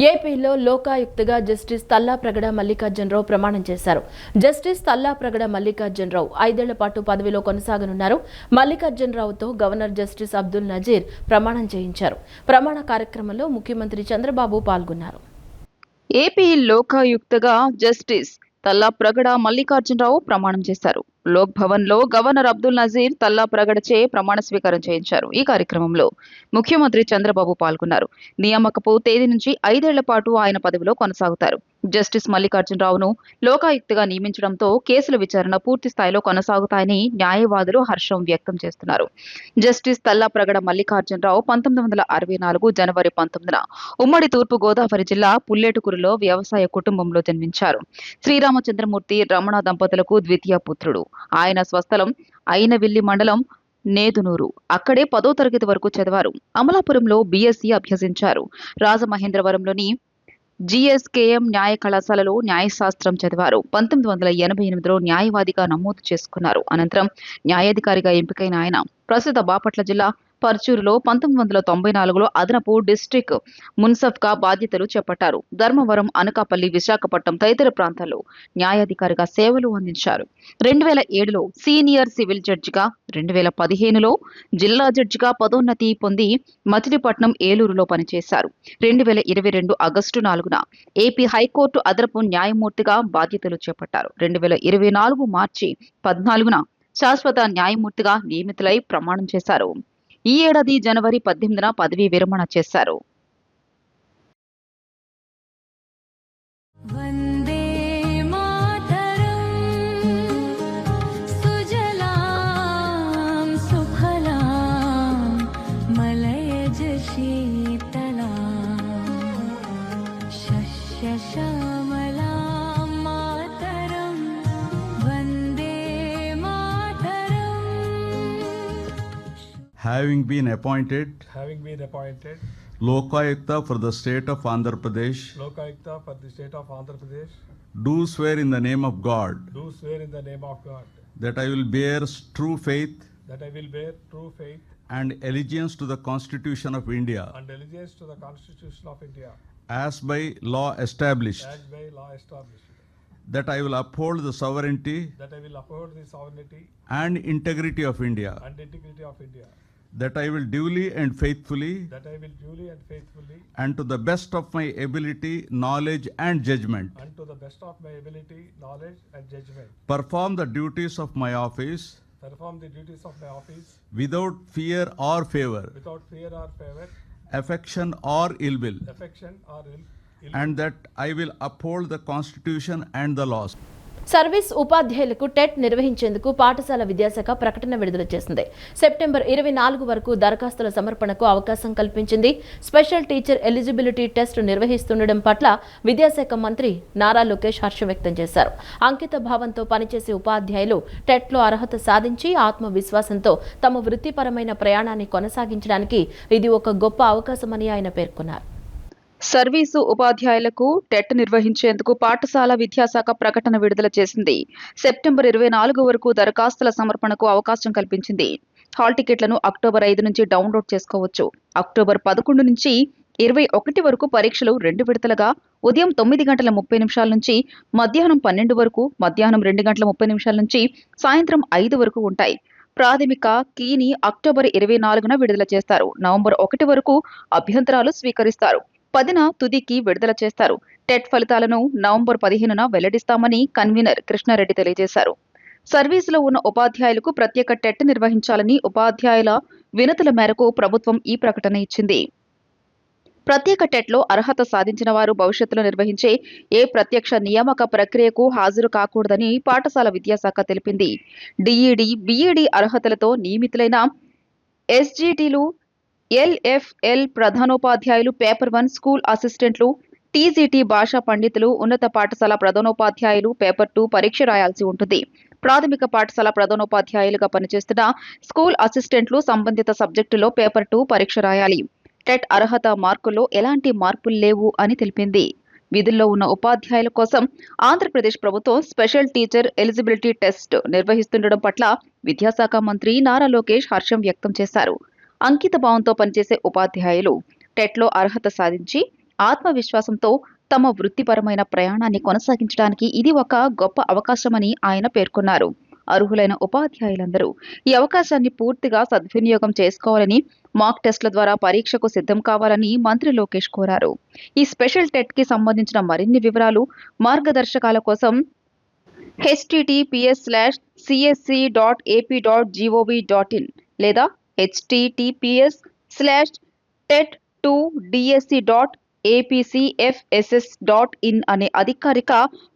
ఏపీలో లోకాయుక్తగా జస్టిస్ తల్లాప్రగడ మల్లికార్జునరావు ప్రమాణం చేశారు. జస్టిస్ తల్లాప్రగడ మల్లికార్జునరావు 5 ఏళ్ల పాటు పదవిలో కొనసాగనున్నారు. మల్లికార్జునరావుతో గవర్నర్ జస్టిస్ అబ్దుల్ నజీర్ ప్రమాణం చేయించారు. ప్రమాణ కార్యక్రమంలో ముఖ్యమంత్రి చంద్రబాబు పాల్గొన్నారు. ఏపీ లోకాయుక్తగా జస్టిస్ తల్లాప్రగడ మల్లికార్జునరావు ప్రమాణం చేశారు. లోక్ భవన్ లో గవర్నర్ అబ్దుల్ నజీర్ తల్లాప్రగడచే ప్రమాణ స్వీకారం చేయించారు. ఈ కార్యక్రమంలో ముఖ్యమంత్రి చంద్రబాబు పాల్గొన్నారు. నియామకపు తేదీ నుంచి 5 ఏళ్ల పాటు ఆయన పదవిలో కొనసాగుతారు. జస్టిస్ మల్లికార్జునరావును లోకాయుక్తగా నియమించడంతో కేసుల విచారణ పూర్తి స్థాయిలో కొనసాగుతాయని న్యాయవాదులు హర్షం వ్యక్తం చేస్తున్నారు. జస్టిస్ తల్లాప్రగడ మల్లికార్జునరావు 1964 జనవరి 19న ఉమ్మడి తూర్పు గోదావరి జిల్లా పుల్లేటుకురులో వ్యవసాయ కుటుంబంలో జన్మించారు. శ్రీరామచంద్రమూర్తి రమణ దంపతులకు ద్వితీయ పుత్రుడు. ఆయన స్వస్థలం అయినవిల్లి మండలం నేదునూరు. అక్కడే 10వ తరగతి వరకు చదివారు. అమలాపురంలో బీఎస్సీ అభ్యసించారు. రాజమహేంద్రవరంలోని జీఎస్కేఎం న్యాయ కళాశాలలో న్యాయశాస్త్రం చదివారు. 1988లో న్యాయవాదిగా నమోదు చేసుకున్నారు. అనంతరం న్యాయాధికారిగా ఎంపికైన ఆయన ప్రస్తుత బాపట్ల జిల్లా పర్చూరులో 1994లో అదనపు డిస్ట్రిక్ట్ మున్సఫ్గా బాధ్యతలు చేపట్టారు. ధర్మవరం, అనకాపల్లి, విశాఖపట్నం తదితర ప్రాంతాల్లో న్యాయాధికారిగా సేవలు అందించారు. 2007లో సీనియర్ సివిల్ జడ్జిగా, 2015లో జిల్లా జడ్జిగా పదోన్నతి పొంది మచిలీపట్నం, ఏలూరులో పనిచేశారు. 2022 ఆగస్టు 4న ఏపీ హైకోర్టు అదనపు న్యాయమూర్తిగా బాధ్యతలు చేపట్టారు. 2024 మార్చి 14న శాశ్వత న్యాయమూర్తిగా నియమితులై ప్రమాణం చేశారు. ఈ ఏడాది జనవరి 18న పదవీ విరమణ చేశారు. Having been appointed Lokayukta for the state of Andhra Pradesh, do swear in the name of God that I will bear true faith and allegiance to the Constitution of India as by law established, that I will uphold the sovereignty and integrity of India, that I will duly and faithfully and to the best of my ability, knowledge and judgment perform the duties of my office without fear or favor, affection or ill will, and that I will uphold the Constitution and the laws. Service ఉపాధ్యాయులకు TET నిర్వహించేందుకు పాఠశాల విద్యాశాఖ ప్రకటన విడుదల చేసింది. September 24 వరకు దరఖాస్తుల సమర్పణకు అవకాశం కల్పించింది. స్పెషల్ టీచర్ ఎలిజిబిలిటీ టెస్ట్ నిర్వహిస్తుండడం పట్ల విద్యాశాఖ మంత్రి నారా లోకేష్ హర్షం వ్యక్తం చేశారు. అంకిత భావంతో పనిచేసే ఉపాధ్యాయులు టెట్లో అర్హత సాధించి ఆత్మవిశ్వాసంతో తమ వృత్తిపరమైన ప్రయాణాన్ని కొనసాగించడానికి ఇది ఒక గొప్ప అవకాశమని ఆయన పేర్కొన్నారు. సర్వీసు ఉపాధ్యాయులకు టెట్ నిర్వహించేందుకు పాఠశాల విద్యాశాఖ ప్రకటన విడుదల చేసింది. సెప్టెంబర్ 24 వరకు దరఖాస్తుల సమర్పణకు అవకాశం కల్పించింది. హాల్ టికెట్లను అక్టోబర్ 5 నుంచి డౌన్లోడ్ చేసుకోవచ్చు. అక్టోబర్ 11 నుంచి 21 వరకు పరీక్షలు 2 విడతలుగా ఉదయం 9:30 నుంచి మధ్యాహ్నం 12 వరకు, మధ్యాహ్నం 2:30 నుంచి సాయంత్రం 5 వరకు ఉంటాయి. ప్రాథమిక కీని అక్టోబర్ 24న విడుదల చేస్తారు. నవంబర్ 1 వరకు అభ్యంతరాలు స్వీకరిస్తారు. 10న తుదికి విడుదల చేస్తారు. టెట్ ఫలితాలను నవంబర్ 15న వెల్లడిస్తామని కన్వీనర్ కృష్ణారెడ్డి తెలియజేశారు. సర్వీసులో ఉన్న ఉపాధ్యాయులకు ప్రత్యేక టెట్ నిర్వహించాలని ఉపాధ్యాయుల వినతుల మేరకు ప్రభుత్వం ఈ ప్రకటన ఇచ్చింది. ప్రత్యేక టెట్లో అర్హత సాధించిన వారు భవిష్యత్తులో నిర్వహించే ఏ ప్రత్యక్ష నియామక ప్రక్రియకు హాజరు కాకూడదని పాఠశాల విద్యాశాఖ తెలిపింది. డిఈడి, బిఈడి అర్హతలతో నియమితులైన ఎస్జిటిలు, ఎల్ఎఫ్ఎల్ ప్రధానోపాధ్యాయులు, పేపర్ 1 స్కూల్ అసిస్టెంట్లు, టీజీటీ భాషా పండితులు, ఉన్నత పాఠశాల ప్రధానోపాధ్యాయులు పేపర్ 2 పరీక్ష రాయాల్సి ఉంటుంది. ప్రాథమిక పాఠశాల ప్రధానోపాధ్యాయులుగా పనిచేస్తున్న స్కూల్ అసిస్టెంట్లు సంబంధిత సబ్జెక్టులో పేపర్ 2 పరీక్ష రాయాలి. టెట్ అర్హత మార్కుల్లో ఎలాంటి మార్పులు లేవు అని తెలిపింది. విధుల్లో ఉన్న ఉపాధ్యాయుల కోసం ఆంధ్రప్రదేశ్ ప్రభుత్వం స్పెషల్ టీచర్ ఎలిజిబిలిటీ టెస్ట్ నిర్వహిస్తుండడం పట్ల విద్యాశాఖ మంత్రి నారా లోకేష్ హర్షం వ్యక్తం చేశారు. అంకిత భావంతో పనిచేసే ఉపాధ్యాయులు టెట్లో అర్హత సాధించి ఆత్మవిశ్వాసంతో తమ వృత్తిపరమైన ప్రయాణాన్ని కొనసాగించడానికి ఇది ఒక గొప్ప అవకాశమని ఆయన పేర్కొన్నారు. అర్హులైన ఉపాధ్యాయులందరూ ఈ అవకాశాన్ని పూర్తిగా సద్వినియోగం చేసుకోవాలని, మాక్ టెస్ట్ల ద్వారా పరీక్షకు సిద్ధం కావాలని మంత్రి లోకేష్ కోరారు. ఈ స్పెషల్ టెట్ కి సంబంధించిన మరిన్ని వివరాలు, మార్గదర్శకాల కోసం https:/csc.ap.gov.in లేదా https:/tet2dsc.apcfss.in అనే అధికారిక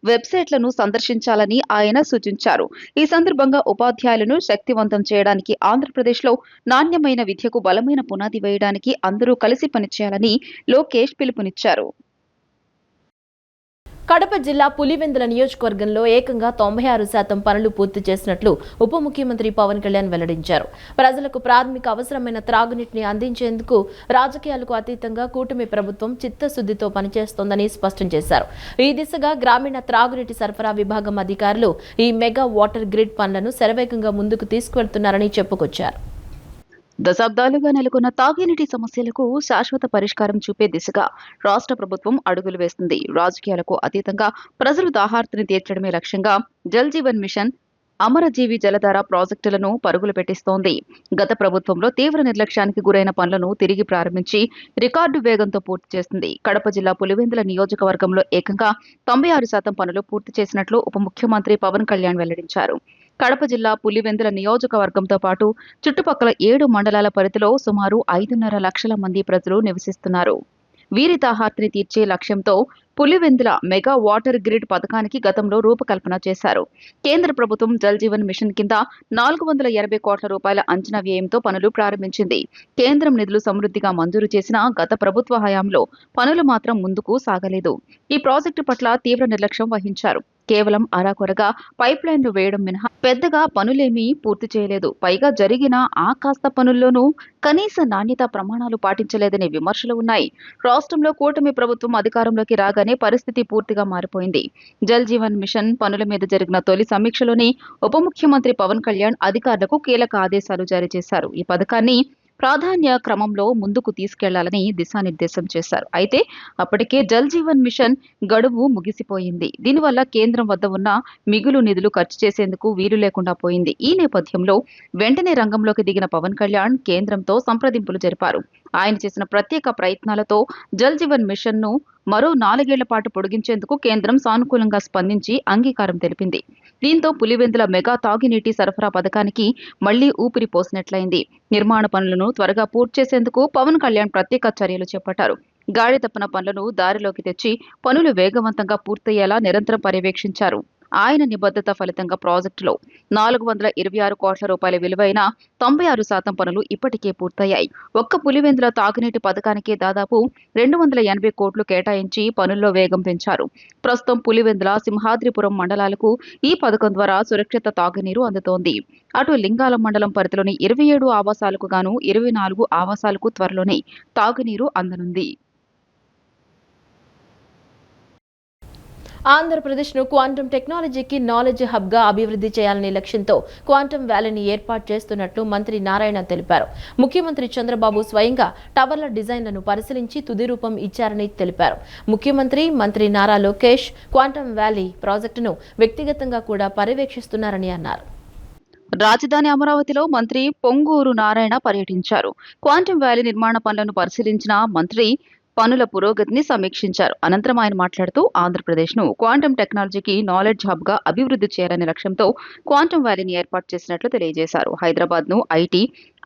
వెబ్సైట్లను సందర్శించాలని ఆయన సూచించారు. ఈ సందర్భంగా ఉపాధ్యాయులను శక్తివంతం చేయడానికి, ఆంధ్రప్రదేశ్లో నాణ్యమైన విద్యకు బలమైన పునాది వేయడానికి అందరూ కలిసి పనిచేయాలని లోకేష్ పిలుపునిచ్చారు. కడప జిల్లా పులివెందుల నియోజకవర్గంలో ఏకంగా 96% పనులు పూర్తి చేసినట్లు ఉప ముఖ్యమంత్రి పవన్ కళ్యాణ్ వెల్లడించారు. ప్రజలకు ప్రాథమిక అవసరమైన త్రాగునీటిని అందించేందుకు రాజకీయాలకు అతీతంగా కూటమి ప్రభుత్వం చిత్తశుద్ధితో పనిచేస్తోందని స్పష్టం చేశారు. ఈ దిశగా గ్రామీణ త్రాగునీటి సరఫరా విభాగం అధికారులు ఈ మెగా వాటర్ గ్రిడ్ పనులను శరవేగంగా ముందుకు తీసుకువెళ్తున్నారని చెప్పుకొచ్చారు. దశాబ్దాలుగా నెలకొన్న తాగునీటి సమస్యలకు శాశ్వత పరిష్కారం చూపే దిశగా రాష్ట్ర ప్రభుత్వం అడుగులు వేస్తుంది. రాజకీయాలకు అతీతంగా ప్రజలు దాహార్తిని తీర్చడమే లక్ష్యంగా జల్ జీవన్ మిషన్, అమరజీవి జలధార ప్రాజెక్టులను పరుగులు పెట్టిస్తోంది. గత ప్రభుత్వంలో తీవ్ర నిర్లక్ష్యానికి గురైన పనులను తిరిగి ప్రారంభించి రికార్డు వేగంతో పూర్తి చేస్తుంది. కడప జిల్లా పులివెందుల నియోజకవర్గంలో ఏకంగా 96% పనులు పూర్తి చేసినట్లు ఉప ముఖ్యమంత్రి పవన్ కళ్యాణ్ వెల్లడించారు. కడప జిల్లా పులివెందుల నియోజకవర్గంతో పాటు చుట్టుపక్కల 7 మండలాల పరిధిలో సుమారు 5.5 లక్షల మంది ప్రజలు నివసిస్తున్నారు. వీరి దాహార్తిని తీర్చే లక్ష్యంతో పులివెందుల మెగా వాటర్ గ్రిడ్ పథకానికి గతంలో రూపకల్పన చేశారు. కేంద్ర ప్రభుత్వం జల్ జీవన్ మిషన్ కింద 480 కోట్ల రూపాయల అంచనా వ్యయంతో పనులు ప్రారంభించింది. కేంద్రం నిధులు సమృద్ధిగా మంజూరు చేసిన గత ప్రభుత్వ హయాంలో పనులు మాత్రం ముందుకు సాగలేదు. ఈ ప్రాజెక్టు పట్ల తీవ్ర నిర్లక్ష్యం వహించారు. కేవలం అరాకొరగా పైప్ లైన్లు వేయడం మినహా పెద్దగా పనులేమీ పూర్తి చేయలేదు. పైగా జరిగిన ఆ కాస్త పనుల్లోనూ కనీస నాణ్యతా ప్రమాణాలు పాటించలేదనే విమర్శలు ఉన్నాయి. రాష్ట్రంలో కూటమి ప్రభుత్వం అధికారంలోకి రాగానే పరిస్థితి పూర్తిగా మారిపోయింది. జల్ జీవన్ మిషన్ పనుల మీద జరిగిన తొలి సమీక్షలోని ఉప ముఖ్యమంత్రి పవన్ కళ్యాణ్ అధికారులకు కీలక ఆదేశాలు జారీ చేశారు. ఈ పథకాన్ని ప్రాధాన్య క్రమంలో ముందుకు తీసుకెళ్లాలని దిశానిర్దేశం చేశారు. అయితే అప్పటికే జల్ జీవన్ మిషన్ గడువు ముగిసిపోయింది. దీనివల్ల కేంద్రం వద్ద ఉన్న మిగులు నిధులు ఖర్చు చేసేందుకు వీలు లేకుండా పోయింది. ఈ నేపథ్యంలో వెంటనే రంగంలోకి దిగిన పవన్ కళ్యాణ్ కేంద్రంతో సంప్రదింపులు జరిపారు. ఆయన చేసిన ప్రత్యేక ప్రయత్నాలతో జల్ జీవన్ మిషన్ ను మరో 4 ఏళ్ల పాటు పొడిగించేందుకు కేంద్రం సానుకూలంగా స్పందించి అంగీకారం తెలిపింది. దీంతో పులివెందుల మెగా తాగునీటి సరఫరా పథకానికి మళ్లీ ఊపిరి పోసినట్లయింది. నిర్మాణ పనులను త్వరగా పూర్తి చేసేందుకు పవన్ కళ్యాణ్ ప్రత్యేక చర్యలు చేపట్టారు. గాడి తప్పిన పనులను దారిలోకి తెచ్చి పనులు వేగవంతంగా పూర్తయ్యేలా నిరంతరం పర్యవేక్షించారు. ఆయన నిబద్ధత ఫలితంగా ప్రాజెక్టులో 426 కోట్ల రూపాయల విలువైన 96% పనులు ఇప్పటికే పూర్తయ్యాయి. ఒక్క పులివెందుల తాగునీటి పథకానికి దాదాపు 280 కోట్లు కేటాయించి పనుల్లో వేగం పెంచారు. ప్రస్తుతం పులివెందుల, సింహాద్రిపురం మండలాలకు ఈ పథకం ద్వారా సురక్షిత తాగునీరు అందుతోంది. అటు లింగాలం మండలం పరిధిలోని 27 ఆవాసాలకు గాను 24 ఆవాసాలకు త్వరలోనే తాగునీరు అందనుంది. ఆంధ్రప్రదేశ్ను క్వాంటం టెక్నాలజీకి నాలెడ్జ్ హబ్గా అభివృద్ధి చేయాలనే లక్ష్యంతో క్వాంటం వ్యాలీని ఏర్పాటు చేస్తున్నట్లు మంత్రి నారాయణ తెలిపారు. ముఖ్యమంత్రి చంద్రబాబు స్వయంగా టవర్ల డిజైన్లను పరిశీలించి తుది రూపం ఇచ్చారని తెలిపారు. ముఖ్యమంత్రి, మంత్రి నారా లోకేష్ క్వాంటం వ్యాలీ ప్రాజెక్టును వ్యక్తిగతంగా కూడా పర్యవేక్షిస్తున్నారని అన్నారు. రాజధాని అమరావతిలో మంత్రి పొంగూరు నారాయణ పర్యటించారు. క్వాంటం వ్యాలీ నిర్మాణ పనులను పరిశీలించిన మంత్రి పనుల పురోగతిని సమీక్షించారు. అనంతరం ఆయన మాట్లాడుతూ ఆంధ్రప్రదేశ్ను క్వాంటం టెక్నాలజీకి నాలెడ్జ్ హబ్గా అభివృద్ధి చేయాలనే లక్ష్యంతో క్వాంటం వ్యాలీని ఏర్పాటు చేసినట్లు తెలియజేశారు. హైదరాబాద్ను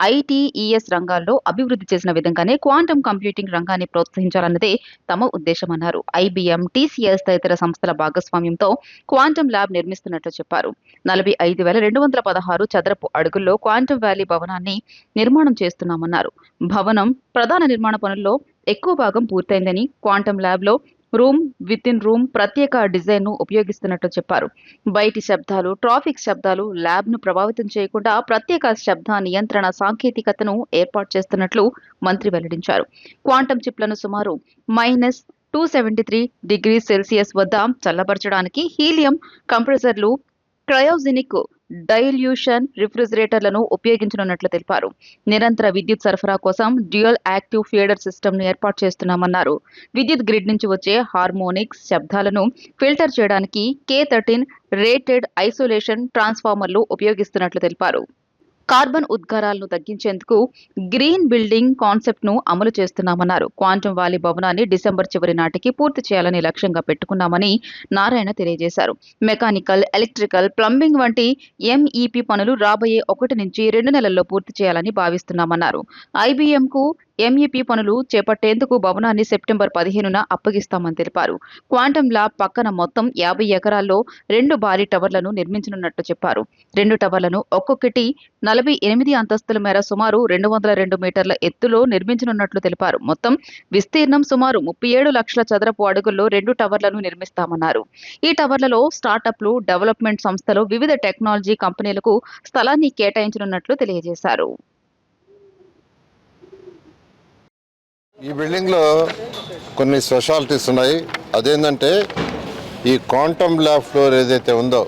ఐటీఈఎస్ రంగాల్లో అభివృద్ధి చేసిన విధంగానే క్వాంటం కంప్యూటింగ్ రంగాన్ని ప్రోత్సహించాలన్నదే తమ ఉద్దేశమన్నారు. ఐబీఎం, టీసీఎస్ తదితర సంస్థల భాగస్వామ్యంతో క్వాంటం ల్యాబ్ నిర్మిస్తున్నట్లు చెప్పారు. 45,216 చదరపు అడుగుల్లో క్వాంటం వ్యాలీ భవనాన్ని నిర్మాణం చేస్తున్నామన్నారు. భవనం ప్రధాన నిర్మాణ పనుల్లో ఎక్కువ భాగం పూర్తయిందని, క్వాంటం ల్యాబ్లో రూమ్ విత్ ఇన్ రూమ్ ప్రత్యేక డిజైన్ను ఉపయోగిస్తున్నట్లు చెప్పారు. బయటి శబ్దాలు, ట్రాఫిక్ శబ్దాలు ల్యాబ్ను ప్రభావితం చేయకుండా ప్రత్యేక శబ్ద నియంత్రణ సాంకేతికతను ఏర్పాటు చేస్తున్నట్లు మంత్రి వెల్లడించారు. క్వాంటం చిప్లను సుమారు -273 డిగ్రీ సెల్సియస్ వద్ద చల్లబరచడానికి హీలియం కంప్రెసర్లు, క్రయోజెనిక్ డైల్యూషన్ రిఫ్రిజిరేటర్లను ఉపయోగించనున్నట్లు తెలిపారు. నిరంతర విద్యుత్ సరఫరా కోసం డ్యూయల్ యాక్టివ్ ఫీడర్ సిస్టమ్ను ఏర్పాటు చేస్తున్నామన్నారు. విద్యుత్ గ్రిడ్ నుంచి వచ్చే హార్మోనిక్స్ శబ్దాలను ఫిల్టర్ చేయడానికి K13 రేటెడ్ ఐసోలేషన్ ట్రాన్స్ఫార్మర్లు ఉపయోగిస్తున్నట్లు తెలిపారు. కార్బన్ ఉద్గారాలను తగ్గించేందుకు గ్రీన్ బిల్డింగ్ కాన్సెప్ట్ ను అమలు చేస్తున్నామన్నారు. క్వాంటమ్ వ్యాలీ భవనాన్ని డిసెంబర్ చివరి నాటికి పూర్తి చేయాలని లక్ష్యంగా పెట్టుకున్నామని నారాయణ తెలియజేశారు. మెకానికల్, ఎలక్ట్రికల్, ప్లంబింగ్ వంటి MEP పనులు రాబోయే 1 నుంచి 2 నెలల్లో పూర్తి చేయాలని భావిస్తున్నామన్నారు. IBMకు MEP పనులు చేపట్టేందుకు భవనాన్ని సెప్టెంబర్ 15న అప్పగిస్తామని తెలిపారు. క్వాంటమ్ ల్యాబ్ పక్కన మొత్తం 50 ఎకరాల్లో 2 భారీ టవర్లను నిర్మించనున్నట్లు చెప్పారు. 2 టవర్లను ఒక్కొక్కటి 48 అంతస్తుల మేర సుమారు 202 మీటర్ల ఎత్తులో నిర్మించనున్నట్లు తెలిపారు. మొత్తం విస్తీర్ణం సుమారు 37 లక్షల చదరపు అడుగుల్లో 2 టవర్లను నిర్మిస్తామన్నారు. ఈ టవర్లలో స్టార్టప్లు, డెవలప్మెంట్ సంస్థలు, వివిధ టెక్నాలజీ కంపెనీలకు స్థలాన్ని కేటాయించనున్నట్లు తెలియజేశారు. ఈ బిల్డింగ్లో కొన్ని స్పెషాలిటీస్ ఉన్నాయి. అదేంటంటే ఈ క్వాంటమ్ ల్యాబ్ ఫ్లోర్ ఏదైతే ఉందో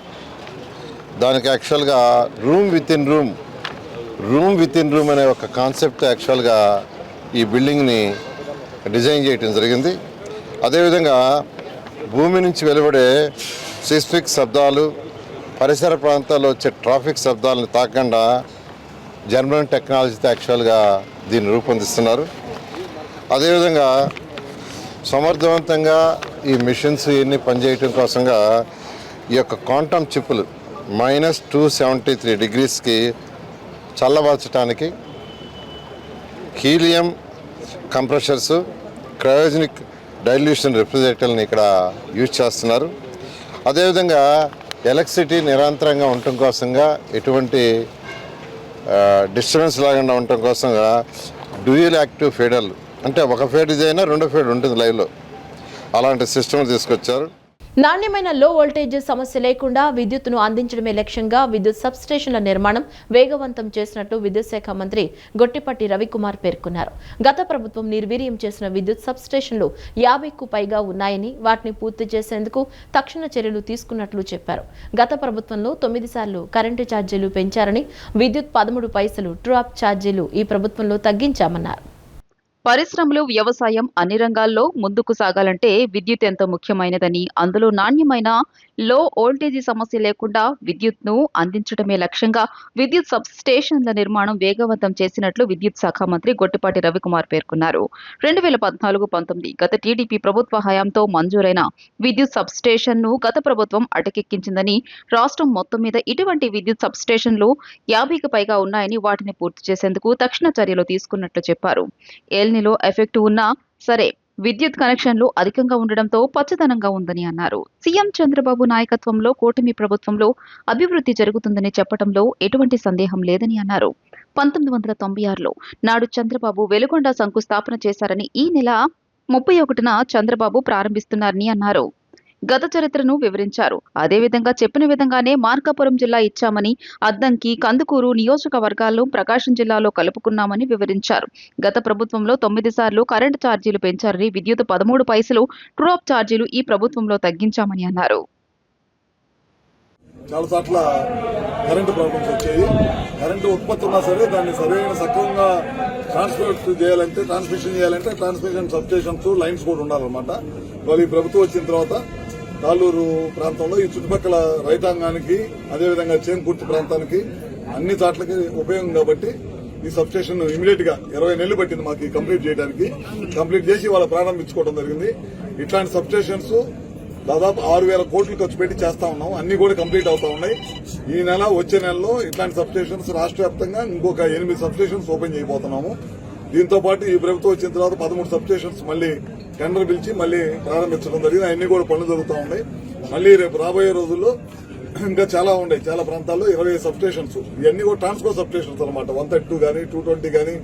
దానికి యాక్చువల్గా రూమ్ విత్ ఇన్ రూమ్ అనే ఒక కాన్సెప్ట్ యాక్చువల్గా ఈ బిల్డింగ్ని డిజైన్ చేయడం జరిగింది. అదేవిధంగా భూమి నుంచి వెలువడే సిస్మిక్ శబ్దాలు, పరిసర ప్రాంతాల్లో వచ్చే ట్రాఫిక్ శబ్దాలను తాకకుండా జర్మన్ టెక్నాలజీతో యాక్చువల్గా దీన్ని రూపొందిస్తున్నారు. అదేవిధంగా సమర్థవంతంగా ఈ మిషన్స్ ఇవన్నీ పనిచేయటం కోసంగా ఈ యొక్క క్వాంటమ్ చిప్పులు -273 డిగ్రీస్కి చల్లబరచడానికి హీలియం కంప్రెషర్స్, క్రయోజనిక్ డైల్యూషన్ రిఫ్రిజిరేటర్ని ఇక్కడ యూజ్ చేస్తున్నారు. అదేవిధంగా ఎలక్ట్రిసిటీ నిరంతరంగా ఉండటం కోసంగా ఎటువంటి డిస్టర్బెన్స్ లేకుండా ఉండటం కోసంగా డ్యూయల్ యాక్టివ్ ఫీడర్లు, అంటే ఒక ఫీడ్ అయినా 2 ఫీడ్ ఉంటుంది లైవ్లో, అలాంటి సిస్టమ్ తీసుకొచ్చారు. నాణ్యమైన లో వోల్టేజ్ సమస్య లేకుండా విద్యుత్తును అందించడమే లక్ష్యంగా విద్యుత్ సబ్స్టేషన్ల నిర్మాణం వేగవంతం చేసినట్లు విద్యుత్ శాఖ మంత్రి గొట్టిపాటి రవికుమార్ పేర్కొన్నారు. గత ప్రభుత్వం నిర్వీర్యం చేసిన విద్యుత్ సబ్స్టేషన్లు 50కు పైగా ఉన్నాయని, వాటిని పూర్తి చేసేందుకు తక్షణ చర్యలు తీసుకున్నట్లు చెప్పారు. గత ప్రభుత్వంలో 9 సార్లు కరెంటు ఛార్జీలు పెంచారని, విద్యుత్ 13 పైసలు ట్రూ అప్ ఛార్జీలు ఈ ప్రభుత్వంలో తగ్గించామన్నారు. పరిశ్రమలు, వ్యవసాయం అన్ని రంగాల్లో ముందుకు సాగాలంటే విద్యుత్ ఎంతో ముఖ్యమైనదని, అందులో నాణ్యమైన లో వోల్టేజీ సమస్య లేకుండా విద్యుత్ను అందించడమే లక్ష్యంగా విద్యుత్ సబ్ స్టేషన్ల నిర్మాణం వేగవంతం చేసినట్లు విద్యుత్ శాఖ మంత్రి గొట్టిపాటి రవికుమార్ పేర్కొన్నారు. 2014-19 గత టీడీపీ ప్రభుత్వ హయాంతో మంజూరైన విద్యుత్ సబ్ స్టేషన్ను గత ప్రభుత్వం అటకెక్కించిందని, రాష్ట్రం మొత్తం మీద ఇటువంటి విద్యుత్ సబ్ స్టేషన్లు 50కి పైగా ఉన్నాయని, వాటిని పూర్తి చేసేందుకు తక్షణ చర్యలు తీసుకున్నట్లు చెప్పారు. ఎల్నిలో ఎఫెక్ట్ ఉన్నా సరే విద్యుత్ కనెక్షన్లు అధికంగా ఉండడంతో పచ్చదనంగా ఉందని అన్నారు. సీఎం చంద్రబాబు నాయకత్వంలో కూటమి ప్రభుత్వంలో అభివృద్ధి జరుగుతుందని చెప్పడంలో ఎటువంటి సందేహం లేదని అన్నారు. 1996లో నాడు చంద్రబాబు వెలుగొండ శంకుస్థాపన చేశారని, ఈ నెల 31న చంద్రబాబు ప్రారంభిస్తున్నారని అన్నారు. గత చరిత్రను వివరించారు. అదేవిధంగా చెప్పిన విధంగానే మార్కాపురం జిల్లా ఇచ్చామని, అద్దంకి, కందుకూరు నియోజకవర్గాల్లో ప్రకాశం జిల్లాలో కలుపుకున్నామని వివరించారు. గత ప్రభుత్వంలో 9 సార్లు కరెంటు ఛార్జీలు పెంచారని, విద్యుత్ 13 పైసలు ట్రూ అప్ ఛార్జీలు ఈ ప్రభుత్వంలో తగ్గించామని అన్నారు. చాలా చోట్ల కరెంటు ప్రాబ్లమ్స్ వచ్చాయి. కరెంటు ఉత్పత్తి ఉన్నా సరే దాన్ని సరైన సక్రమంగా ట్రాన్స్మిషన్ చేయాలంటే ట్రాన్స్మిషన్ సబ్స్టేషన్స్, లైన్స్ కూడా ఉండాలన్నమాట. వాళ్ళు ఈ ప్రభుత్వం వచ్చిన తర్వాత తాళ్ళూరు ప్రాంతంలో ఈ చుట్టుపక్కల రైతాంగానికి, అదేవిధంగా చేన్కుర్తి ప్రాంతానికి అన్ని చోట్లకి ఉపయోగం కాబట్టి ఈ సబ్స్టేషన్ ఇమీడియట్ గా 20 నెలలు పట్టింది మాకు కంప్లీట్ చేయడానికి. కంప్లీట్ చేసి వాళ్ళ ప్రారంభించుకోవడం జరిగింది. ఇట్లాంటి సబ్స్టేషన్స్ దాదాపు 6,000 కోట్లు ఖర్చు పెట్టి చేస్తా ఉన్నాం. అన్ని కూడా కంప్లీట్ అవుతా ఉన్నాయి. ఈ నెల, వచ్చే నెలలో ఇట్లాంటి సబ్స్టేషన్స్ రాష్ట్ర వ్యాప్తంగా ఇంకొక 8 సబ్స్టేషన్స్ ఓపెన్ చేయబోతున్నాము. దీంతో పాటు ఈ ప్రభుత్వం వచ్చిన తర్వాత 13 సబ్స్టేషన్స్ మళ్ళీ టెండర్ పిలిచి మళ్ళీ ప్రారంభించడం జరిగింది. అన్ని కూడా పనులు జరుగుతూ ఉన్నాయి. మళ్ళీ రేపు రాబోయే రోజుల్లో ఇంకా చాలా ఉన్నాయి. చాలా ప్రాంతాల్లో 20 సబ్స్టేషన్స్, ఇవన్నీ కూడా ట్రాన్స్కో సబ్స్టేషన్స్ అనమాట. 132 కానీ, 220 కానీ,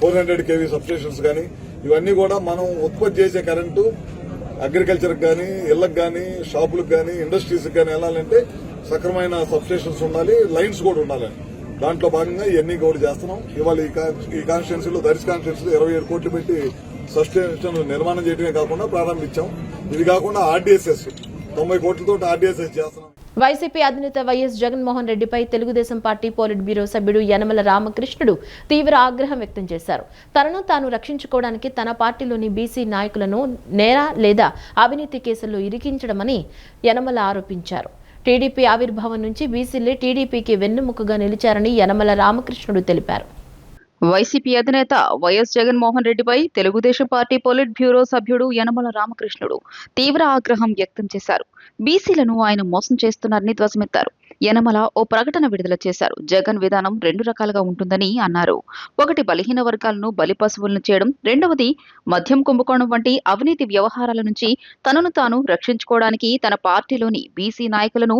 400 kV సబ్స్టేషన్స్ కానీ, ఇవన్నీ కూడా మనం ఉత్పత్తి చేసే కరెంటు అగ్రికల్చర్కి కానీ, ఇళ్లకు కానీ, షాపులకు కానీ, ఇండస్ట్రీస్కి కానీ వెళ్ళాలంటే సక్రమైన సబ్స్టేషన్స్ ఉండాలి, లైన్స్ కూడా ఉండాలని. దాంట్లో భాగంగా ఇవన్నీ కూడా చేస్తున్నాం. ఇవాళ ఈ కాన్స్టిట్యున్సీలో, దర్శి కాన్స్టిట్యున్సీలో 27 కోట్లు పెట్టి సబ్స్టేషన్ నిర్మాణం చేయడమే కాకుండా ప్రారంభించాం. ఇది కాకుండా ఆర్డీఎస్ఎస్ 90 కోట్లతో ఆర్డీఎస్ఎస్ చేస్తున్నాం. వైసీపీ అధినేత వైఎస్ జగన్మోహన్ రెడ్డిపై తెలుగుదేశం పార్టీ పోలిట్ బ్యూరో సభ్యుడు యనమల రామకృష్ణుడు తీవ్ర ఆగ్రహం వ్యక్తం చేశారు. తనను తాను రక్షించుకోవడానికి తన పార్టీలోని బీసీ నాయకులను నేర లేదా అవినీతి కేసుల్లో ఇరికించడమని యనమల ఆరోపించారు. టీడీపీ ఆవిర్భావం నుంచి బీసీలే టీడీపీకి వెన్నెముకగా నిలిచారని యనమల రామకృష్ణుడు తెలిపారు. వైసీపీ అధినేత వైఎస్ జగన్మోహన్ రెడ్డిపై తెలుగుదేశం పార్టీ పొలిట్ బ్యూరో సభ్యుడు యనమల రామకృష్ణుడు తీవ్ర ఆగ్రహం వ్యక్తం చేశారు. బీసీలను ఆయన మోసం చేస్తున్నారని ధ్వజమెత్తారు. యనమల ఓ ప్రకటన విడుదల చేశారు. జగన్ విధానం 2 రకాలుగా ఉంటుందని అన్నారు. ఒకటి బలహీన వర్గాలను బలిపశువులను చేయడం, రెండవది మద్యం కుంభకోణం వంటి అవినీతి వ్యవహారాల నుంచి తనను తాను రక్షించుకోవడానికి తన పార్టీలోని బీసీ నాయకులను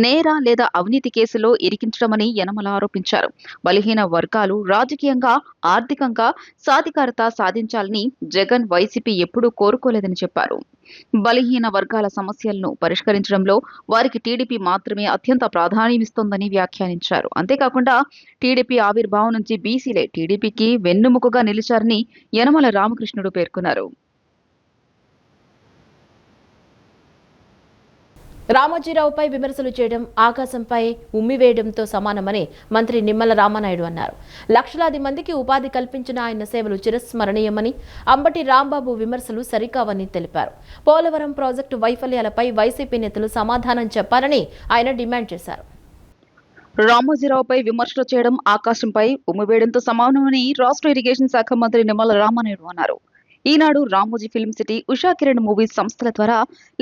నేర లేదా అవినీతి కేసులో ఇరికించడమని యనమల ఆరోపించారు. బలహీన వర్గాలు రాజకీయంగా, ఆర్థికంగా సాధికారత సాధించాలని జగన్ వైసీపీ ఎప్పుడూ కోరుకోలేదని చెప్పారు. బలహీన వర్గాల సమస్యలను పరిష్కరించడంలో వారికి టీడీపీ మాత్రమే అత్యంత ప్రాధాన్యమిస్తోందని వ్యాఖ్యానించారు. అంతేకాకుండా టీడీపీ ఆవిర్భావం నుంచి బీసీలే టీడీపీకి వెన్నెముకగా నిలిచారని యనమల రామకృష్ణుడు పేర్కొన్నారు. రామోజీరావుపై విమర్శలు చేయడం ఆకాశంపై ఉమ్మివేయడంతో సమానమని మంత్రి నిమ్మల రామానాయుడు అన్నారు. లక్షలాది మందికి ఉపాధి కల్పించిన ఆయన సేవలు చిరస్మరణీయమని, అంబటి రాంబాబు విమర్శలు సరికావని తెలిపారు. పోలవరం ప్రాజెక్టు వైఫల్యాలపై వైసీపీ నేతలు సమాధానం చెప్పాలని ఆయన డిమాండ్ చేశారు. రామోజీరావుపై విమర్శలు చేయడం ఆకాశంపై ఉమ్మివేయడంతో సమానమని రాష్ట్ర ఇరిగేషన్ శాఖ మంత్రి నిమ్మల రామానాయుడు అన్నారు. Eenadu, Ramoji film city, Usha Kiran movies సంస్థల ద్వారా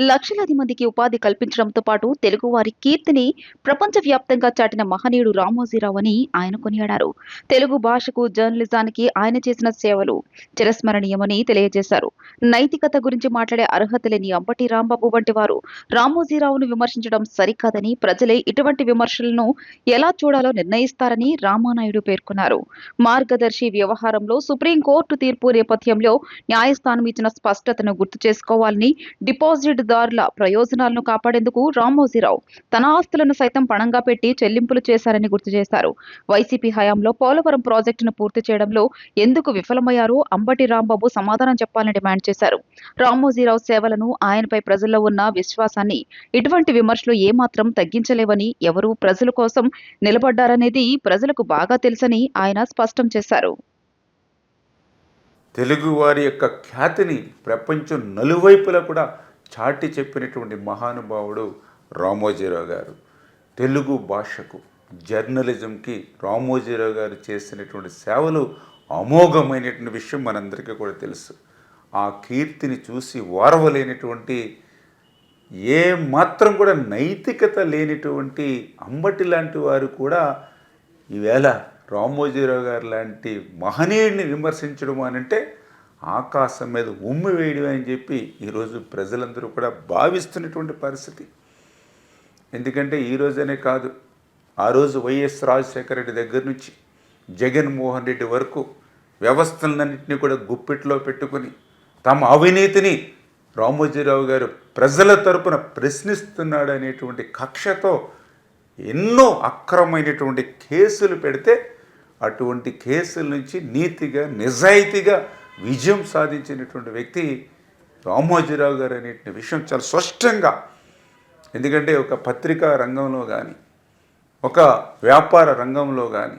లక్షలాది మందికి ఉపాధి కల్పించడంతో పాటు తెలుగువారి కీర్తిని ప్రపంచవ్యాప్తంగా చాటిన మహనీయుడు రామోజీరావు అని ఆయన కొనియాడారు. తెలుగు భాషకు, జర్నలిజానికి ఆయన చేసిన సేవలు చిరస్మరణీయమని తెలియజేశారు. నైతికత గురించి మాట్లాడే అర్హత లేని అంబటి రాంబాబు వంటి వారు రామోజీరావును విమర్శించడం సరికాదని, ప్రజలే ఇటువంటి విమర్శలను ఎలా చూడాలో నిర్ణయిస్తారని రామానాయుడు పేర్కొన్నారు. మార్గదర్శి వ్యవహారంలో సుప్రీంకోర్టు తీర్పు నేపథ్యంలో న్యాయస్థానం ఇచ్చిన స్పష్టతను గుర్తు చేసుకోవాలని, డిపాజిట్దారుల ప్రయోజనాలను కాపాడేందుకు రామోజీరావు తన ఆస్తులను సైతం పణంగా పెట్టి చెల్లింపులు చేశారని గుర్తు చేశారు. వైసీపీ హయాంలో పోలవరం ప్రాజెక్టును పూర్తి చేయడంలో ఎందుకు విఫలమయ్యారో అంబటి రాంబాబు సమాధానం చెప్పాలని డిమాండ్ చేశారు. రామోజీరావు సేవలను, ఆయనపై ప్రజల్లో ఉన్న విశ్వాసాన్ని ఇటువంటి విమర్శలు ఏమాత్రం తగ్గించలేవని, ఎవరు ప్రజల కోసం నిలబడ్డారనేది ప్రజలకు బాగా తెలుసని ఆయన స్పష్టం చేశారు. తెలుగువారి యొక్క ఖ్యాతిని ప్రపంచం నలువైపులా కూడా చాటి చెప్పినటువంటి మహానుభావుడు రామోజీరావు గారు. తెలుగు భాషకు, జర్నలిజంకి రామోజీరావు గారు చేసినటువంటి సేవలు అమోఘమైనటువంటి విషయం మనందరికీ కూడా తెలుసు. ఆ కీర్తిని చూసి ఓర్వలేనటువంటి, ఏ మాత్రం కూడా నైతికత లేనిటువంటి అంబటి లాంటి వారు కూడా ఈవేళ రామోజీరావు గారు లాంటి మహనీయుడిని విమర్శించడం అనంటే ఆకాశం మీద ఉమ్మి వేయడం అని చెప్పి ఈరోజు ప్రజలందరూ కూడా భావిస్తున్నటువంటి పరిస్థితి. ఎందుకంటే ఈరోజనే కాదు, ఆ రోజు వైఎస్ రాజశేఖర రెడ్డి దగ్గర నుంచి జగన్మోహన్ రెడ్డి వరకు వ్యవస్థలన్నింటినీ కూడా గుప్పిట్లో పెట్టుకుని తమ అవినీతిని రామోజీరావు గారు ప్రజల తరపున ప్రశ్నిస్తున్నాడు అనేటువంటి కక్షతో ఎన్నో అక్రమమైనటువంటి కేసులు పెడితే అటువంటి కేసుల నుంచి నీతిగా, నిజాయితీగా విజయం సాధించినటువంటి వ్యక్తి రామోజీరావు గారు అనే విషయం చాలా స్పష్టంగా. ఎందుకంటే ఒక పత్రికా రంగంలో కానీ, ఒక వ్యాపార రంగంలో కానీ,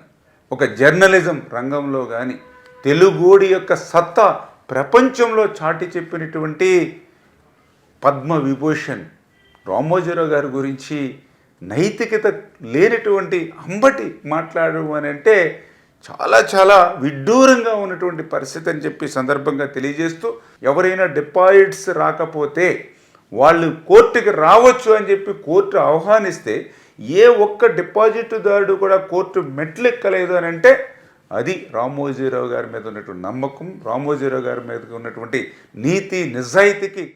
ఒక జర్నలిజం రంగంలో కానీ తెలుగోడి యొక్క సత్తా ప్రపంచంలో చాటి చెప్పినటువంటి పద్మవిభూషణ్ రామోజీరావు గారి గురించి నైతికత లేనటువంటి అంబటి మాట్లాడడం అని అంటే చాలా చాలా విడ్డూరంగా ఉన్నటువంటి పరిస్థితి అని చెప్పి సందర్భంగా తెలియజేస్తూ, ఎవరైనా డిపాజిట్స్ రాకపోతే వాళ్ళు కోర్టుకి రావచ్చు అని చెప్పి కోర్టు ఆహ్వానిస్తే ఏ ఒక్క డిపాజిట్దారుడు కూడా కోర్టు మెట్లెక్కలేదు అని అంటే అది రామోజీరావు గారి మీద ఉన్నటువంటి నమ్మకం, రామోజీరావు గారి మీద ఉన్నటువంటి నీతి, నిజాయితీకి.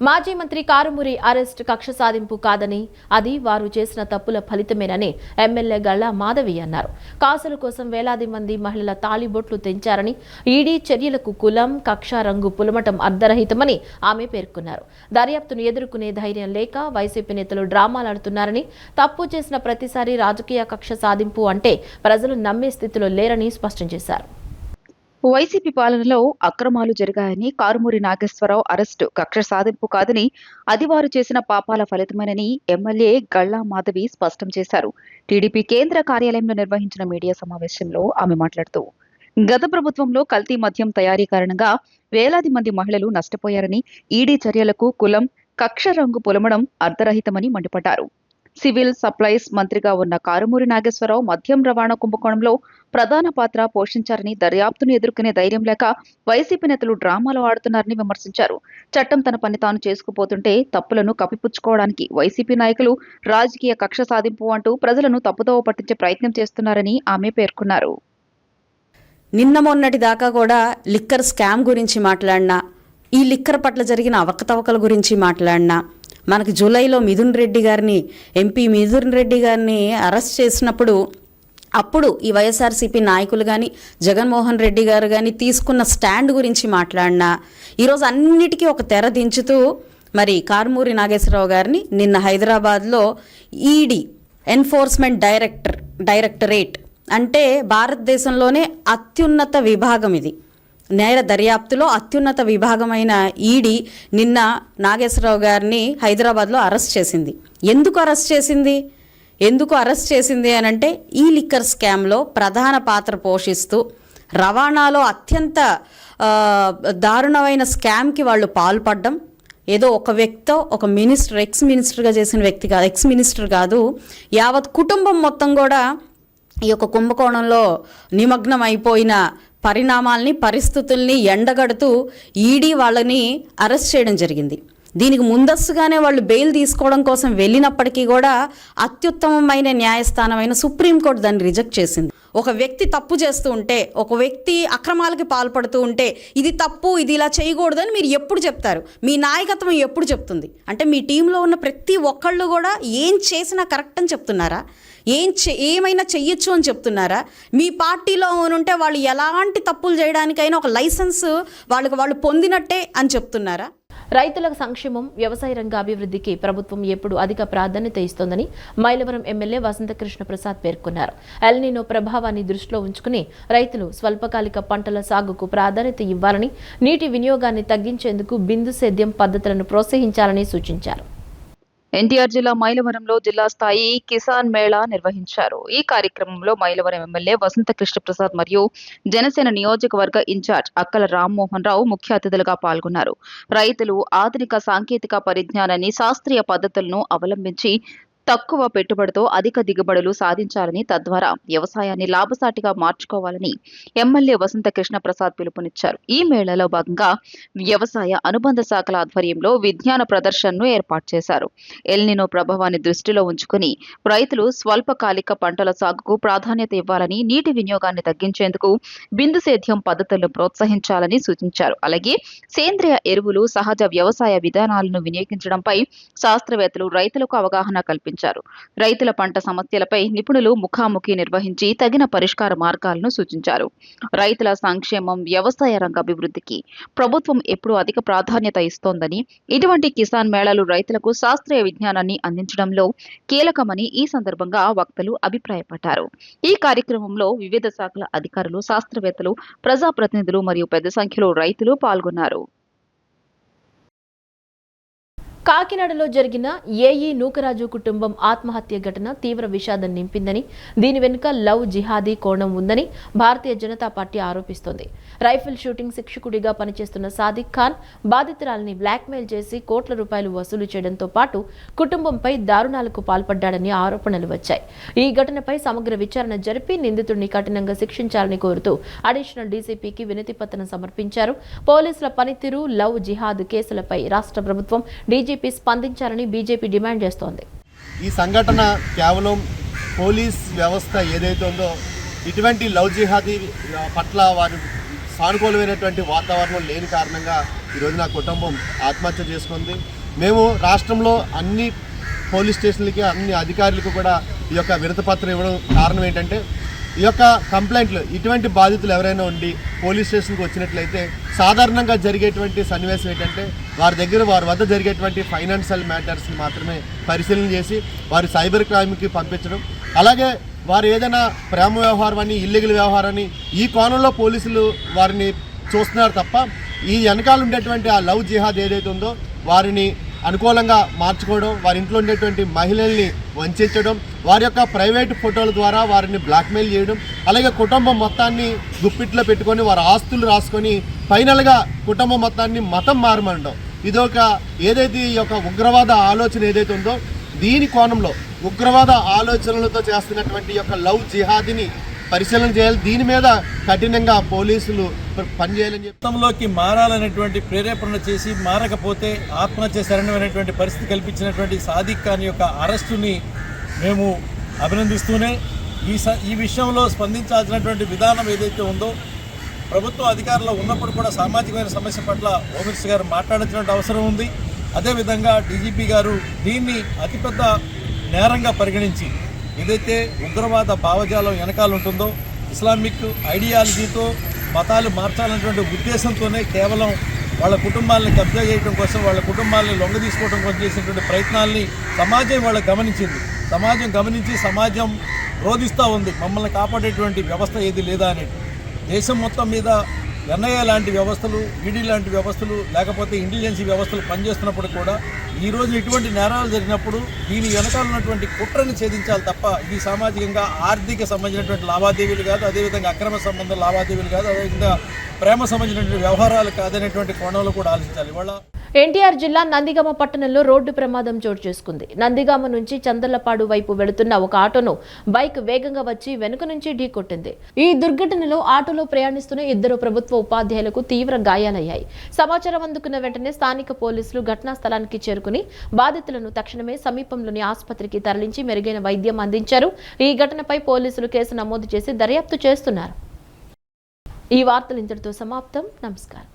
మాజీ మంత్రి కారుమూరి అరెస్ట్ కక్ష సాధింపు కాదని, అది వారు చేసిన తప్పుల ఫలితమేనని ఎమ్మెల్యే గల్లా మాధవి అన్నారు. కాసుల కోసం వేలాది మంది మహిళల తాళిబొట్లు తెంచారని, ఈడీ చర్యలకు కులం, కక్ష, రంగు పులమటం అర్ధరహితమని ఆమె పేర్కొన్నారు. దర్యాప్తును ఎదుర్కొనే ధైర్యం లేక వైసీపీ నేతలు డ్రామాలాడుతున్నారని, తప్పు చేసిన ప్రతిసారి రాజకీయ కక్ష సాధింపు అంటే ప్రజలు నమ్మే స్థితిలో లేరని స్పష్టం చేశారు. వైసీపీ పాలనలో అక్రమాలు జరిగాయని కారుమూరి నాగేశ్వరరావు అరెస్టు కక్ష సాధింపు కాదని అది వారు చేసిన పాపాల ఫలితమేనని ఎమ్మెల్యే గళ్ళా మాధవి స్పష్టం చేశారు. టీడీపీ కేంద్ర కార్యాలయంలో నిర్వహించిన మీడియా సమావేశంలో ఆమె మాట్లాడుతూ గత ప్రభుత్వంలో కల్తీ మద్యం తయారీ కారణంగా వేలాది మంది మహిళలు నష్టపోయారని, ఈడీ చర్యలకు కులం, కక్ష రంగు పొలమడం అర్ధరహితమని మండిపడ్డారు. సివిల్ సప్లైస్ మంత్రిగా ఉన్న కారుమూరి నాగేశ్వరరావు మద్యం రవాణా కుంభకోణంలో ప్రధాన పాత్ర పోషించారని, దర్యాప్తును ఎదుర్కొనే ధైర్యం లేక వైసీపీ నేతలు డ్రామాలు ఆడుతున్నారని విమర్శించారు. చట్టం తన పని తాను చేసుకుపోతుంటే తప్పులను కప్పిపుచ్చుకోవడానికి వైసీపీ నాయకులు రాజకీయ కక్ష సాధింపు అంటూ ప్రజలను తప్పుదోవ పట్టించే ప్రయత్నం చేస్తున్నారని ఆమె పేర్కొన్నారు. నిన్న మొన్నటి దాకా కూడా లిక్కర్ స్కామ్ గురించి మాట్లాడినా, ఈ లిక్కర్ పట్ల జరిగిన అవకతవకల గురించి మాట్లాడినా, మనకి జూలైలో ఎంపీ మిథున్ రెడ్డి గారిని అరెస్ట్ చేసినప్పుడు అప్పుడు ఈ వైఎస్ఆర్సీపీ నాయకులు కానీ జగన్మోహన్ రెడ్డి గారు కానీ తీసుకున్న స్టాండ్ గురించి మాట్లాడినా, ఈరోజు అన్నిటికీ ఒక తెర దించుతూ మరి కారుమూరి నాగేశ్వరరావు గారిని నిన్న హైదరాబాద్లో ఈడీ ఎన్ఫోర్స్మెంట్ డైరెక్టరేట్ అంటే భారతదేశంలోనే అత్యున్నత విభాగం, ఇది నేర దర్యాప్తులో అత్యున్నత విభాగమైన ఈడీ నిన్న నాగేశ్వరరావు గారిని హైదరాబాద్లో అరెస్ట్ చేసింది. ఎందుకు అరెస్ట్ చేసింది అని అంటే ఈ లిక్కర్ స్కామ్లో ప్రధాన పాత్ర పోషిస్తూ రవాణాలో అత్యంత దారుణమైన స్కామ్కి వాళ్ళు పాల్పడడం, ఏదో ఒక వ్యక్తితో ఒక మినిస్టర్ ఎక్స్ మినిస్టర్ కాదు, యావత్ కుటుంబం మొత్తం కూడా ఈ యొక్క కుంభకోణంలో నిమగ్నం అయిపోయిన పరిస్థితుల్ని ఎండగడుతూ ఈడీ వాళ్ళని అరెస్ట్ చేయడం జరిగింది. దీనికి ముందస్తుగానే వాళ్ళు బెయిల్ తీసుకోవడం కోసం వెళ్ళినప్పటికీ కూడా అత్యుత్తమమైన న్యాయస్థానమైన సుప్రీంకోర్టు దాన్ని రిజెక్ట్ చేసింది. ఒక వ్యక్తి తప్పు చేస్తూ ఉంటే, ఒక వ్యక్తి అక్రమాలకి పాల్పడుతూ ఉంటే ఇది తప్పు, ఇది ఇలా చేయకూడదని మీరు ఎప్పుడు చెప్తారు? మీ నాయకత్వం ఎప్పుడు చెప్తుంది? అంటే మీ టీంలో ఉన్న ప్రతి ఒక్కళ్ళు కూడా ఏం చేసినా కరెక్ట్ అని చెప్తున్నారా? ఏమైనా చెయ్యొచ్చు అని చెప్తున్నారా? మీ పార్టీలో ఉంటే వాళ్ళు ఎలాంటి తప్పులు చేయడానికైనా ఒక లైసెన్స్ వాళ్ళు పొందినట్టే అని చెప్తున్నారా? రైతుల సంక్షేమం, వ్యవసాయ రంగ అభివృద్ధికి ప్రభుత్వం ఎప్పుడు అధిక ప్రాధాన్యత ఇస్తోందని మైలవరం ఎమ్మెల్యే వసంతకృష్ణ ప్రసాద్ పేర్కొన్నారు. ఎల్నినో ప్రభావాన్ని దృష్టిలో ఉంచుకుని రైతులు స్వల్పకాలిక పంటల సాగుకు ప్రాధాన్యత ఇవ్వాలని, నీటి వినియోగాన్ని తగ్గించేందుకు బిందు సేద్యం పద్ధతులను ప్రోత్సహించాలని సూచించారు. ఎన్టీఆర్ జిల్లా మైలవరంలో జిల్లా స్థాయి కిసాన్ మేళా నిర్వహించారు. ఈ కార్యక్రమంలో మైలవరం ఎమ్మెల్యే వసంతకృష్ణ ప్రసాద్ మరియు జనసేన నియోజకవర్గ ఇన్ఛార్జ్ అక్కల రామ్మోహన్ రావు ముఖ్య అతిథులుగా పాల్గొన్నారు. రైతులు ఆధునిక సాంకేతిక పరిజ్ఞానాన్ని, శాస్త్రీయ పద్ధతులను అవలంబించి తక్కువ పెట్టుబడితో అధిక దిగుబడులు సాధించాలని, తద్వారా వ్యవసాయాన్ని లాభసాటిగా మార్చుకోవాలని ఎమ్మెల్యే వసంతకృష్ణ ప్రసాద్ పిలుపునిచ్చారు. ఈ మేళాలో భాగంగా వ్యవసాయ అనుబంధ శాఖల ఆధ్వర్యంలో విజ్ఞాన ప్రదర్శనను ఏర్పాటు చేశారు. ఎల్నినో ప్రభావాన్ని దృష్టిలో ఉంచుకుని రైతులు స్వల్పకాలిక పంటల సాగుకు ప్రాధాన్యత ఇవ్వాలని, నీటి వినియోగాన్ని తగ్గించేందుకు బిందు సేద్యం పద్ధతులను ప్రోత్సహించాలని సూచించారు. అలాగే సేంద్రియ ఎరువులు, సహజ వ్యవసాయ విధానాలను వినియోగించడంపై శాస్త్రవేత్తలు రైతులకు అవగాహన కల్పించారు. రైతుల పంట సమస్యలపై నిపుణులు ముఖాముఖి నిర్వహించి తగిన పరిష్కార మార్గాలను సూచించారు. రైతుల సంక్షేమం, వ్యవసాయ రంగ అభివృద్ధికి ప్రభుత్వం ఎప్పుడూ అధిక ప్రాధాన్యత ఇస్తోందని, ఇటువంటి కిసాన్ మేళాలు రైతులకు శాస్త్రీయ విజ్ఞానాన్ని అందించడంలో కీలకమని ఈ సందర్భంగా వక్తలు అభిప్రాయపడ్డారు. ఈ కార్యక్రమంలో వివిధ శాఖల అధికారులు, శాస్త్రవేత్తలు, ప్రజాప్రతినిధులు మరియు పెద్ద సంఖ్యలో రైతులు పాల్గొన్నారు. కాకినాడలో జరిగిన ఏఈ నూకరాజు కుటుంబం ఆత్మహత్య ఘటన తీవ్ర విషాదం నింపిందని, దీని వెనుక లవ్ జిహాదీ కోణం ఉందని Bharatiya Janata party ఆరోపిస్తోంది. Rifle shooting శిక్షకుడిగా పనిచేస్తున్న సాదిక్ ఖాన్ బాధితురాలిని బ్లాక్మెయిల్ చేసి కోట్ల రూపాయలు వసూలు చేయడంతో పాటు కుటుంబంపై దారుణాలకు పాల్పడ్డాడని ఆరోపణలు వచ్చాయి. ఈ ఘటనపై సమగ్ర విచారణ జరిపి నిందితుడిని కఠినంగా శిక్షించాలని కోరుతూ అడిషనల్ డీసీపీకి వినతి పత్రం సమర్పించారు. పోలీసుల పనితీరు, లవ్ జిహాద్ కేసులపై రాష్ట్ర ప్రభుత్వం, డీజీపీ స్పందించాలని బీజేపీ డిమాండ్ చేస్తోంది. ఈ సంఘటన కేవలం పోలీస్ వ్యవస్థ ఏదైతే ఉందో ఇటువంటి లవ్ జిహాదీ పట్ల వారి సానుకూలమైనటువంటి వాతావరణం లేని కారణంగా ఈరోజు నా కుటుంబం ఆత్మహత్య చేసుకుంది. మేము రాష్ట్రంలో అన్ని పోలీస్ స్టేషన్లకి, అన్ని అధికారులకు కూడా ఈ యొక్క వినతిపత్రం ఇవ్వడం కారణం ఏంటంటే, ఈ యొక్క కంప్లైంట్లు ఇటువంటి బాధితులు ఎవరైనా ఉండి పోలీస్ స్టేషన్కి వచ్చినట్లయితే సాధారణంగా జరిగేటువంటి సన్నివేశం ఏంటంటే, వారి వద్ద జరిగేటువంటి ఫైనాన్షియల్ మ్యాటర్స్ని మాత్రమే పరిశీలన చేసి వారి సైబర్ క్రైమ్కి పంపించడం, అలాగే వారు ఏదైనా ప్రేమ వ్యవహారం అని ఇల్లీగల్ వ్యవహారాన్ని ఈ కోణంలో పోలీసులు వారిని చూస్తున్నారు తప్ప ఈ వెనకాల ఉండేటువంటి ఆ లవ్ జిహాద్ ఏదైతే ఉందో వారిని అనుకూలంగా మార్చుకోవడం, వారి ఇంట్లో ఉండేటువంటి మహిళల్ని వంచడం, వారి యొక్క ప్రైవేట్ ఫోటోల ద్వారా వారిని బ్లాక్మెయిల్ చేయడం, అలాగే కుటుంబం మొత్తాన్ని గుప్పిట్లో పెట్టుకొని వారి ఆస్తులు రాసుకొని ఫైనల్గా కుటుంబం మొత్తాన్ని మతం మారమనడం. ఇదొక ఏదైతే ఈ యొక్క ఉగ్రవాద ఆలోచన ఏదైతే ఉందో దీని కోణంలో ఉగ్రవాద ఆలోచనలతో చేస్తున్నటువంటి యొక్క లవ్ జిహాదీని పరిశీలన చేయాలి. దీని మీద కఠినంగా పోలీసులు పనిచేయాలని మొత్తంలోకి మారాలనేటువంటి ప్రేరేపణ చేసి మారకపోతే ఆత్మహత్య శరణమైనటువంటి పరిస్థితి కల్పించినటువంటి సాదిక్ ఖాన్ యొక్క అరెస్టుని మేము అభినందిస్తూనే ఈ విషయంలో స్పందించాల్సినటువంటి విధానం ఏదైతే ఉందో ప్రభుత్వ అధికారులు ఉన్నప్పుడు కూడా సామాజికమైన సమస్య పట్ల హోమ్ మినిస్టర్ గారు మాట్లాడాల్సినటువంటి అవసరం ఉంది. అదేవిధంగా డీజీపీ గారు దీన్ని అతిపెద్ద నేరంగా పరిగణించి ఏదైతే ఉగ్రవాద భావజాలం వెనకాల ఉంటుందో ఇస్లామిక్ ఐడియాలజీతో మతాలు మార్చాలనేటువంటి ఉద్దేశంతోనే కేవలం వాళ్ళ కుటుంబాలను కబ్జా చేయడం కోసం, వాళ్ళ కుటుంబాలను లొంగ తీసుకోవడం కోసం చేసినటువంటి ప్రయత్నాల్ని సమాజం వాళ్ళు గమనించింది. సమాజం గమనించి సమాజం రోధిస్తూ ఉంది, మమ్మల్ని కాపాడేటువంటి వ్యవస్థ ఏది లేదా అనేది. దేశం మొత్తం మీద ఎన్ఐఏ లాంటి వ్యవస్థలు, ఈడీ లాంటి వ్యవస్థలు, లేకపోతే ఇంటెలిజెన్సీ వ్యవస్థలు పనిచేస్తున్నప్పుడు కూడా ఈరోజు ఇటువంటి నేరాలు జరిగినప్పుడు దీని వెనకాల ఉన్నటువంటి కుట్రని ఛేదించాలి తప్ప ఇది సామాజికంగా ఆర్థిక సంబంధించినటువంటి లావాదేవీలు కాదు, అదేవిధంగా అక్రమ సంబంధ లావాదేవీలు కాదు, అదేవిధంగా ప్రేమ సంబంధించినటువంటి వ్యవహారాలు కాదనేటువంటి కోణంలో కూడా ఆలోచించాలి. ఇవాళ ఎన్టీఆర్ జిల్లా నందిగామ పట్టణంలో రోడ్డు ప్రమాదం చోటు చేసుకుంది. నందిగామ నుంచి చందర్లపాడు వైపు వెళుతున్న ఒక ఆటోను బైక్ వేగంగా వచ్చి వెనుక నుంచి ఢీకొట్టింది. ఈ దుర్ఘటనలో ఆటోలో ప్రయాణిస్తున్న 2 ప్రభుత్వ ఉపాధ్యాయులకు తీవ్ర గాయాలయ్యాయి. సమాచారం అందుకున్న వెంటనే స్థానిక పోలీసులు ఘటనా స్థలానికి చేరుకుని బాధితులను తక్షణమే సమీపంలోని ఆసుపత్రికి తరలించి మెరుగైన వైద్యం అందించారు. ఈ ఘటనపై పోలీసులు కేసు నమోదు చేసి దర్యాప్తు చేస్తున్నారు. ఈ వార్తలు ఇంతటితో సమాప్తం. నమస్కారం.